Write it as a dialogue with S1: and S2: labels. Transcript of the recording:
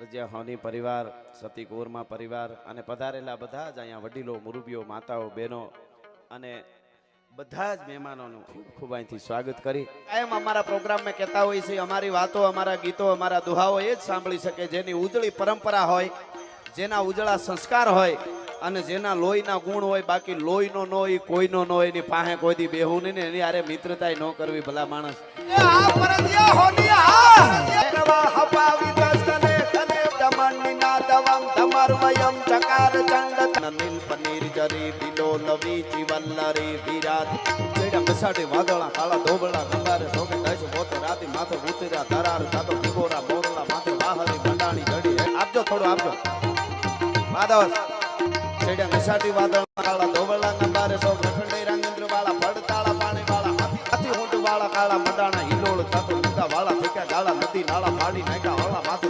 S1: રજિયા હોની પરિવાર, સતી કોરમા પરિવાર અને પધારેલા બધા જ અહીંયા વડીલો, મુરબીઓ, માતાઓ, બહેનો અને બધા જ મહેમાનોનું ખૂબ ખૂબ અહીંથી સ્વાગત કરી કાયમ અમારા પ્રોગ્રામમાં કહેતા હોય છે, અમારી વાતો, અમારા ગીતો, અમારા દુહાઓ એ જ સાંભળી શકે જેની ઉજળી પરંપરા હોય, જેના ઉજળા સંસ્કાર હોય અને જેના લોહીના ગુણ હોય. બાકી લોહીનો ન હોય, કોઈનો ન હોય, એની પાસે કોઈ દી બેહું નહીં ને એની આરે મિત્રતા ન કરવી. ભલા માણસ વાદળા કાળા ધોબળા ગંગારે સોગે દશ પોતે રાતી માથે ઉતર્યા ધરાર સાતો ભીગોરા મોરલા માથે વાહરી મંડાણી જડી. આપજો થોડું આપજો. વાદળ છેડ્યા ઘસાટી વાદળ કાળા ધોબળા ગંગારે સોગ રખંડે રાંગેન્દ્ર વાળા પડતાળા પાણી વાળા હાથી ઊંટ વાળા કાળા મંડાણા હિલોળ સાતો લુગા વાળા ફેંક્યા ગાળા નદી નાળા ફાડી નાખ્યા વાળા માથે